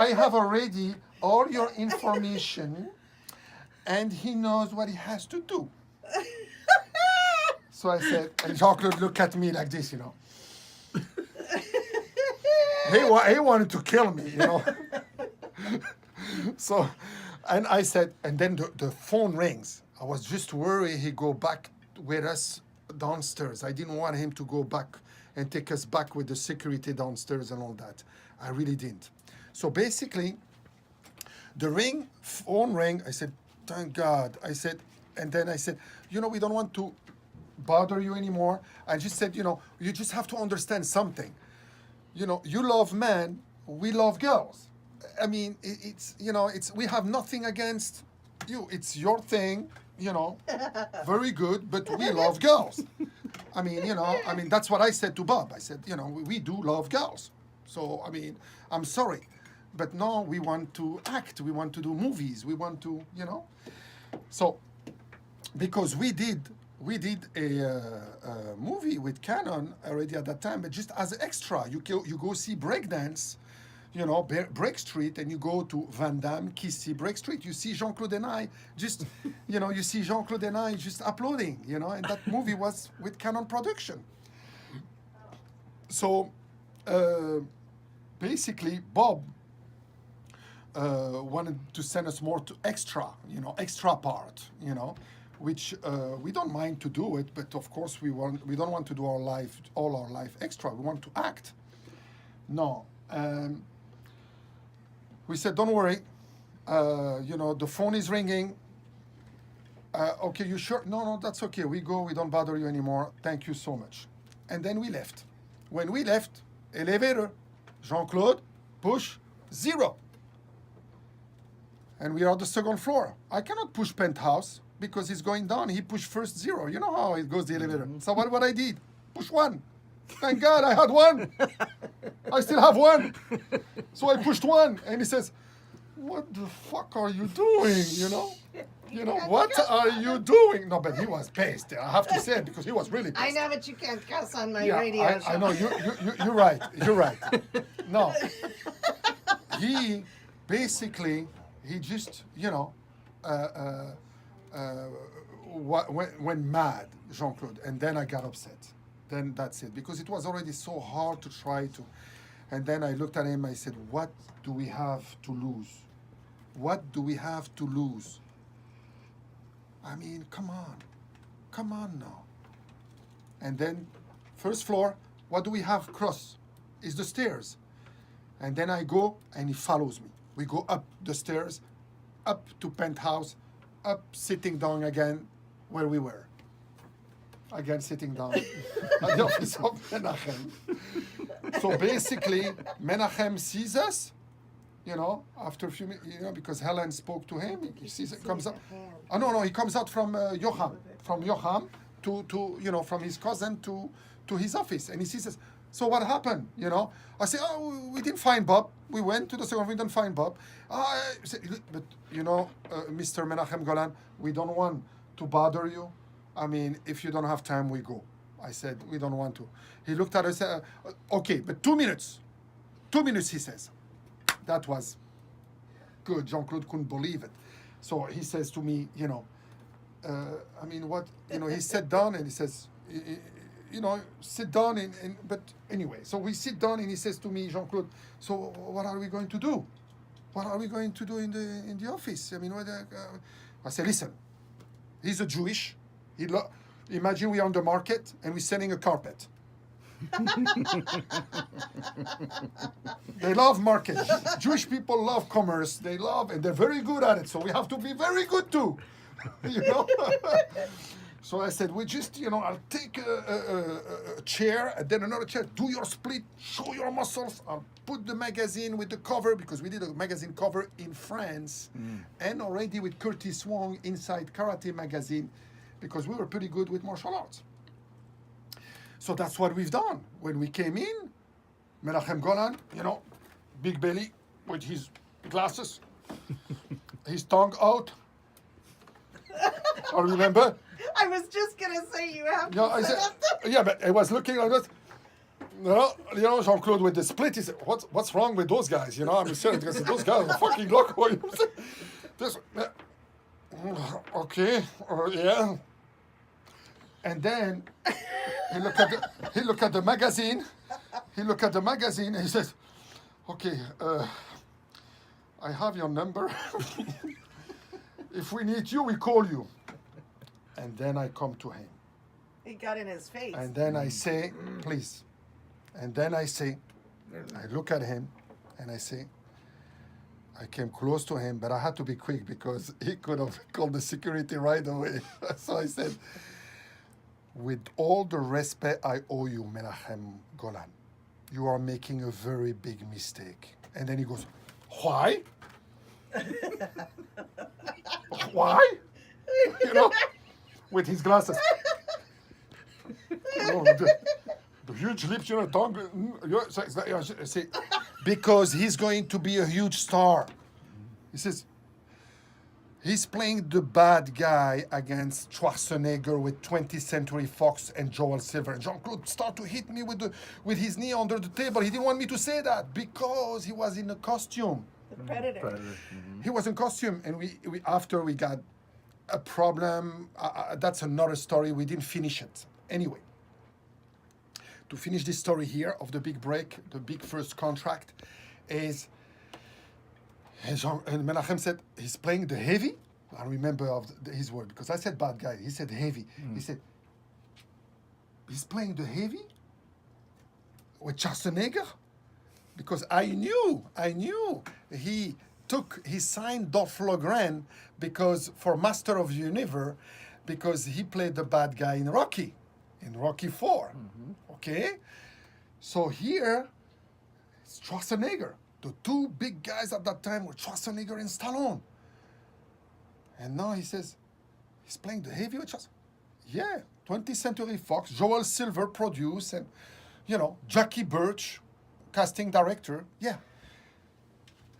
I have already all your information, and he knows what he has to do. So I said, and Jean-Claude looked at me like this, He wanted to kill me, So, and I said, and then the phone rings. I was just worried he'd go back with us downstairs. I didn't want him to go back and take us back with the security downstairs and all that. I really didn't. So basically, the phone rang. I said, "Thank God." I said, and then I said, "We don't want to bother you anymore." I just said, you just have to understand something. You love men, we love girls. We have nothing against you. It's your thing, very good, but we love girls. That's what I said to Bob. I said, we do love girls. So, I'm sorry. but no, we want to act, we want to do movies, we want to, So, because we did a movie with Canon already at that time, but just as extra. You go see breakdance, Break Street, and you go to VanDamme, Qissi, Break Street. You see Jean-Claude and I just, you see Jean-Claude and I just uploading, and that movie was with Canon Production. So, basically, Bob wanted to send us more to extra part, which we don't mind to do it, but of course we don't want to do all our life extra. We want to act. No. We said, don't worry, the phone is ringing. Okay, you sure? No, that's okay. We go, we don't bother you anymore. Thank you so much. And then we left. When we left, elevator, Jean-Claude, push 0. And we are on the second floor. I cannot push penthouse because he's going down. He pushed first 0. You know how it goes, the elevator. So what I did? Push 1. Thank God I had 1. I still have 1. So I pushed 1. And he says, what the fuck are you doing, what are you doing? No, but he was pissed. I have to say it because he was really pissed. I know, but you can't cuss on my radio show. I know, you're right. You're right. No. He basically, he just, went mad, Jean-Claude. And then I got upset. Then that's it. Because it was already so hard to try to. And then I looked at him, I said, what do we have to lose? What do we have to lose? I mean, come on now. And then, first floor, what do we have cross? Is the stairs. And then I go, and he follows me. We go up the stairs, up to penthouse, up, sitting down again, where we were. Again, sitting down at the office of Menachem. So basically, Menachem sees us, after a few minutes, because Helen spoke to him. He sees it, comes out. Oh, no, he comes out from Yocham. From Yocham to from his cousin to his office. And he sees us. So what happened, I say, oh, we didn't find Bob. We went to the second, we didn't find Bob. But, Mr. Menachem Golan, we don't want to bother you. I mean, if you don't have time, we go. I said, we don't want to. He looked at us, okay, but 2 minutes. 2 minutes, he says. That was good. Jean-Claude couldn't believe it. So he says to me, I mean, what, he sat down and he says, sit down but anyway, so we sit down and he says to me, Jean-Claude, so what are we going to do? What are we going to do in the office? I mean, I said, listen, he's a Jewish. Imagine we're on the market and we're selling a carpet. They love market. Jewish people love commerce. They love, and they're very good at it. So we have to be very good too. So I said, we just, I'll take a chair and then another chair. Do your split. Show your muscles. I'll put the magazine with the cover because we did a magazine cover in France and already with Curtis Wong inside Karate magazine because we were pretty good with martial arts. So that's what we've done. When we came in, Menachem Golan, big belly with his glasses, his tongue out. I remember. I was just gonna say you have to I said, yeah, but I was looking like this. Jean-Claude with the split. He said, "What's wrong with those guys?" I'm serious because those guys are fucking loco. This, okay, yeah. And then he looked at the magazine. He looked at the magazine and he says, "Okay, I have your number. If we need you, we call you." And then I come to him. He got in his face. And then I say, please. And then I look at him and I say, I came close to him, but I had to be quick because he could have called the security right away. So I said, with all the respect I owe you, Menachem Golan, you are making a very big mistake. And then he goes, why? Why? With his glasses. The huge lips, tongue. See, because he's going to be a huge star. He says, he's playing the bad guy against Schwarzenegger with 20th Century Fox and Joel Silver. And Jean-Claude started to hit me with his knee under the table. He didn't want me to say that because he was in a costume. The Predator. He was in costume, and we after we got a problem. That's another story. We didn't finish it. Anyway, to finish this story here of the big break, the big first contract, is and Menachem said he's playing the heavy. I remember his word because I said bad guy. He said heavy. He said he's playing the heavy with Schwarzenegger because I knew he signed Dolph Lundgren because for Master of the Universe because he played the bad guy in Rocky 4. Okay, so here it's Schwarzenegger. The two big guys at that time were Schwarzenegger and Stallone. And now he says he's playing the heavy with Schwarzenegger. Yeah, 20th Century Fox, Joel Silver produced, and Jackie Birch, casting director. Yeah.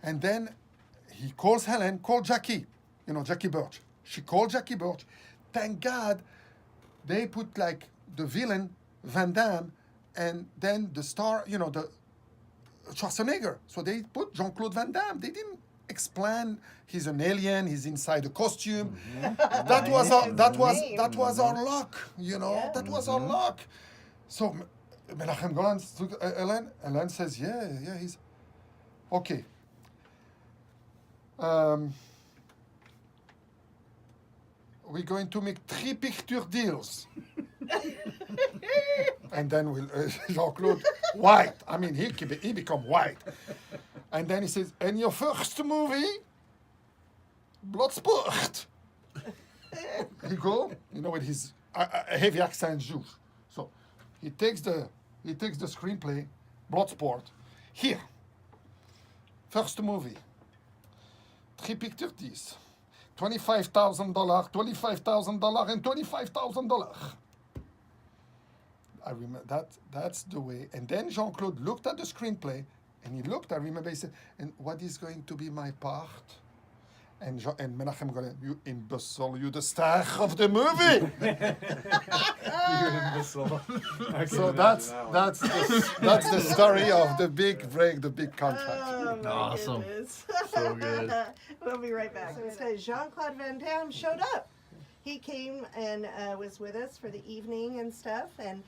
And then he calls Helen, call Jackie, Jackie Birch. She called Jackie Birch. Thank God they put like the villain, VanDamme, and then the star, the Schwarzenegger. So they put Jean-Claude Van Damme. They didn't explain he's an alien, he's inside a costume. That was our luck, Yeah. That was our luck. So Menachem Golan took Helen says, yeah, he's okay. We're going to make 3 picture deals. And then Jean-Claude, white. I mean, he become white. And then he says, and your first movie, Bloodsport. He go, with his heavy accent Jew. So he takes the screenplay, Bloodsport. Here, first movie, 3 picture deals. $25,000, $25,000, and $25,000. I remember that's the way. And then Jean-Claude looked at the screenplay, and he looked. I remember he said, "And what is going to be my part?" And Menachem Golan, "You imbecile! You the star of the movie." You imbecile. So that's the story of the big break, the big contract. Oh, my Awesome. goodness. So good. We'll be right back. So Jean-Claude Van Damme showed up. He came and was with us for the evening and stuff, and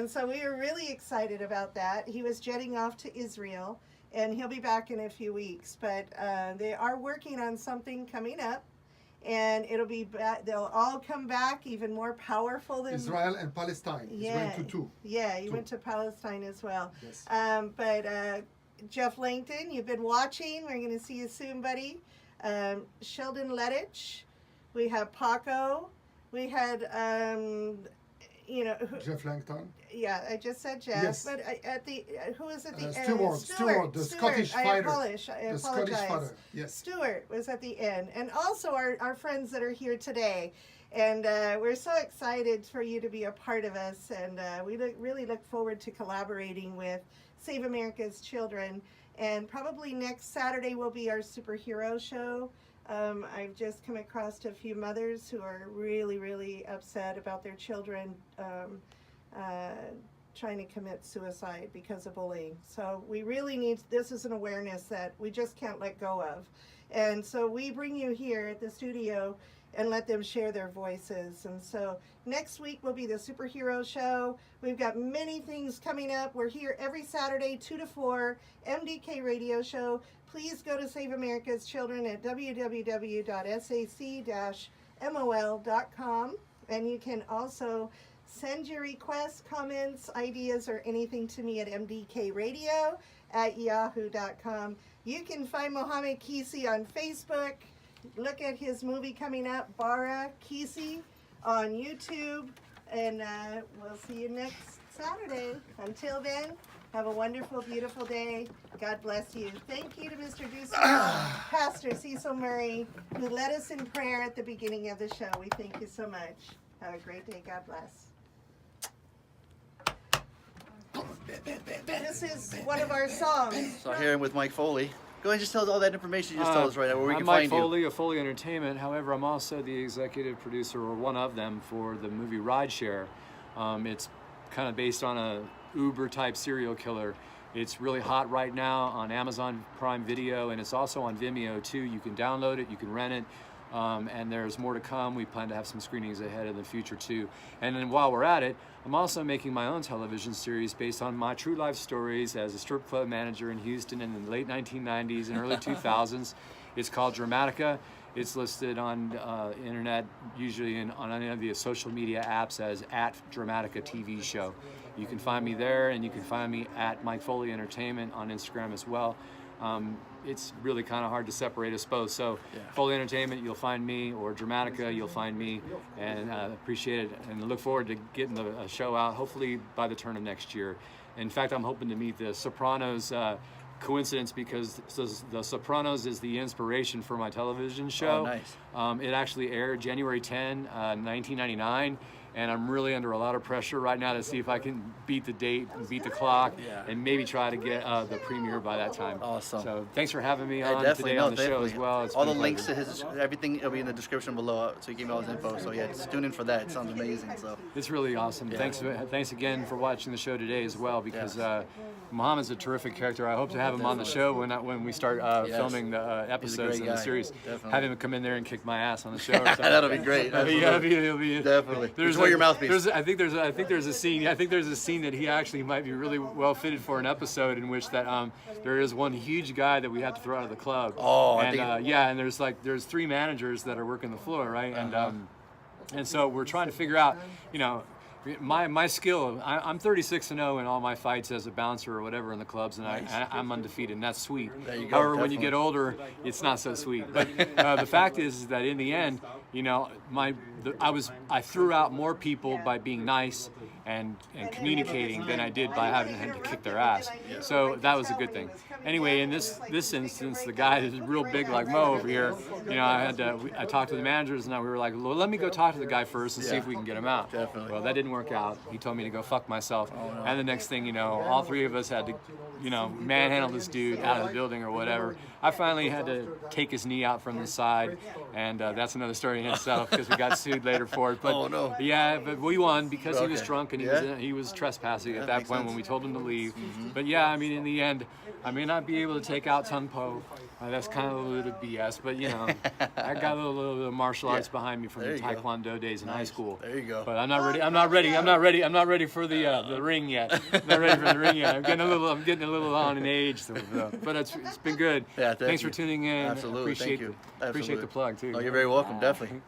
so we were really excited about that. He was jetting off to Israel, and he'll be back in a few weeks. But they are working on something coming up, and it'll be they'll all come back even more powerful than Israel and Palestine. He's going to 2. Yeah, he went to Palestine as well. Yes. But Jeff Langton, you've been watching. We're going to see you soon, buddy. Sheldon Lettich. We have Paco. We had, Jeff Langton. Yeah, I just said Jeff. Yes. But at the who was at the end? Stewart, the Scottish fighter. I The apologize. Scottish fighter. Yes. Stewart was at the end, and also our friends that are here today. And we're so excited for you to be a part of us, and we really look forward to collaborating with Save America's Children. And probably next Saturday will be our superhero show. I've just come across a few mothers who are really, really upset about their children trying to commit suicide because of bullying. So we really need, this is an awareness that we just can't let go of. And so we bring you here at the studio and let them share their voices. And so next week will be the superhero show. We've got many things coming up. We're here every Saturday, 2 to 4, MDK radio show. Please go to Save America's Children at www.sac-mol.com. And you can also send your requests, comments, ideas, or anything to me at mdkradio@yahoo.com. You can find Mohammed Qissi on Facebook. Look at his movie coming up, Bara Qissi, on YouTube. And we'll see you next Saturday. Until then, have a wonderful, beautiful day. God bless you. Thank you to Mr. Dussault, Pastor Cecil Murray, who led us in prayer at the beginning of the show. We thank you so much. Have a great day. God bless. This is one of our songs. So here I'm with Mike Foley. Go ahead and just tell us all that information you just told us right now, where we I'm can Mike find Foley of Foley Entertainment. However, I'm also the executive producer, or one of them, for the movie Rideshare. It's kind of based on a Uber-type serial killer. It's really hot right now on Amazon Prime Video, and it's also on Vimeo too. You can download it, you can rent it, and there's more to come. We plan to have some screenings ahead in the future too. And then while we're at it, I'm also making my own television series based on my true life stories as a strip club manager in Houston in the late 1990s and early 2000s. It's called Dramatica. It's listed on internet, usually on any of the social media apps as @Dramatica TV show. You can find me there, and you can find me at Mike Foley Entertainment on Instagram as well. It's really kind of hard to separate us both. So Foley Entertainment, you'll find me, or Dramatica, you'll find me, and appreciate it, and look forward to getting the show out, hopefully by the turn of next year. In fact, I'm hoping to meet the Sopranos coincidence, because the Sopranos is the inspiration for my television show. Oh, nice. It actually aired January 10, 1999. And I'm really under a lot of pressure right now to see if I can beat the date and beat the clock, and maybe try to get the premiere by that time. Awesome. So thanks for having me on definitely. today No, on the show definitely. as well. It's all been the a links to pleasure. his, everything will be in the description below, so you can get all his info. So yeah, just tune in for that. It sounds amazing. So It's really awesome. Thanks again for watching the show today as well, because Mohammed's a terrific character. I hope to have him on the show when we start filming the episodes in the series. Definitely. Have him come in there and kick my ass on the show. Or something. That'll be great. It'll be Definitely. There's Wear your mouthpiece. I think there's a scene. I think there's a scene that he actually might be really well fitted for an episode, in which that there is one huge guy that we have to throw out of the club. Oh, and and there's 3 managers that are working the floor, right? And so we're trying to figure out, my skill. I'm 36-0 in all my fights as a bouncer or whatever in the clubs, and I'm undefeated, and that's sweet. There you go, However, when you definitely. get older, it's not so sweet. But the fact is that in the end, I threw out more people by being nice and communicating than I did by having to kick their ass. So that was a good thing. Anyway, in this instance, the guy is real big like Mo over here. I talked to the managers, and we were like, well, let me go talk to the guy first and see if we can get him out. Definitely. Well, that didn't work out. He told me to go fuck myself. And the next thing you know, all 3 of us had to, manhandle this dude out of the building or whatever. I finally had to take his knee out from the side, and that's another story in itself, because we got sued later for it. But yeah, but we won because he was drunk, and he was trespassing at that point when we told him to leave. But yeah, I mean, in the end, I may not be able to take out Tong Po. That's kind of a little BS, but I got a little bit of martial arts behind me from the Taekwondo days in high school. There you go. But I'm not ready. I'm not ready for the ring yet. I'm not ready for the ring yet. I'm getting a little on in age, but it's been good. Yeah, Thanks for tuning in. Absolutely. Appreciate Thank you. Appreciate the plug too. Oh, you're very welcome. Definitely.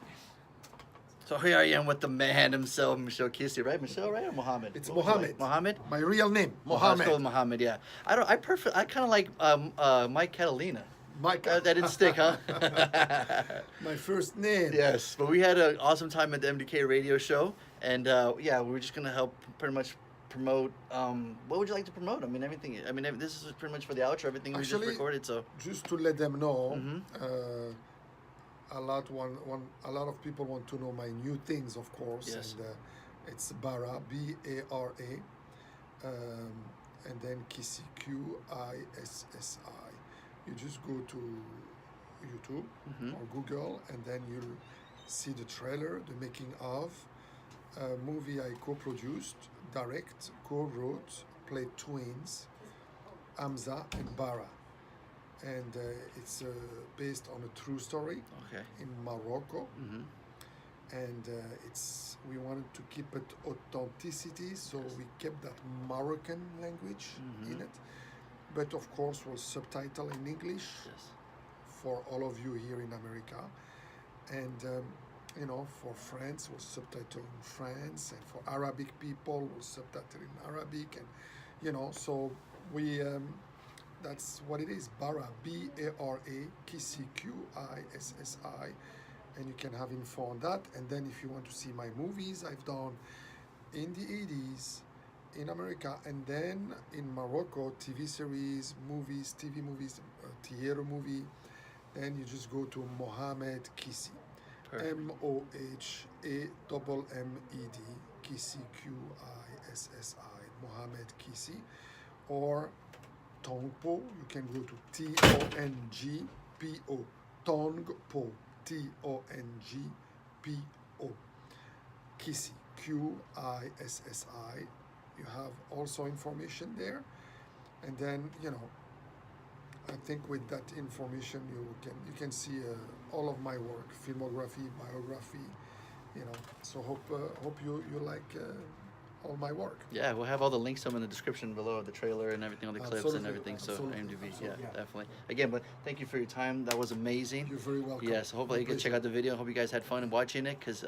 So here I am with the man himself, Michel Qissi, right? Michel, right? Or Mohammed? It's Mohammed. Mohammed? My real name, Mohammed. Mohammed. Mohammed, yeah. I kind of like Mike Catalina. Mike. That didn't stick, huh? My first name. Yes, but we had an awesome time at the MDK radio show, and we were just gonna help pretty much promote. What would you like to promote? I mean, everything. I mean, this is pretty much for the outro. Everything we just recorded. So just to let them know, a lot of people want to know my new things, of course. Yes. And it's Bara, B-A-R-A, and then Qissi, Qissi. You just go to YouTube or Google, and then you'll see the trailer, the making of a movie I co-produced, direct, co-wrote, played twins, Hamza and Bara. And it's based on a true story in Morocco. And we wanted to keep it authenticity, so we kept that Moroccan language in it. But of course, we'll subtitle in English for all of you here in America. And for France, we'll subtitle in France, and for Arabic people, we'll subtitle in Arabic. And so we that's what it is. Bara, B-A-R-A, Qissi, Qissi, and you can have info on that. And then if you want to see my movies I've done in the 80s in America, and then in Morocco, TV series, movies, TV movies, theater movie, then you just go to Mohammed Qissi. Mohammed, Qissi, Qissi, Mohamed Qissi, or Tong Po. You can go to TONGPO. Tong Po. TONGPO. Qissi. QISSI. You have also information there, and then I think with that information you can see all of my work, filmography, biography, So hope you like all my work. Yeah, we'll have all the links in the description below of the trailer and everything, all the clips and Absolutely, everything. So absolutely, IMDb, absolutely. yeah, definitely. Again, but thank you for your time. That was amazing. You're very welcome. Yeah, so hopefully you can check out the video. Hope you guys had fun in watching it, because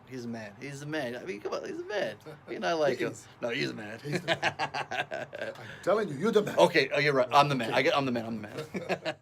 he's a man. He's the man. I mean, come on, he's a man. You're not like He him. is. No, he's a man. He's the man. I'm telling you, you're the man. Okay, oh, you're right. I'm the man. I'm the man. I'm the man.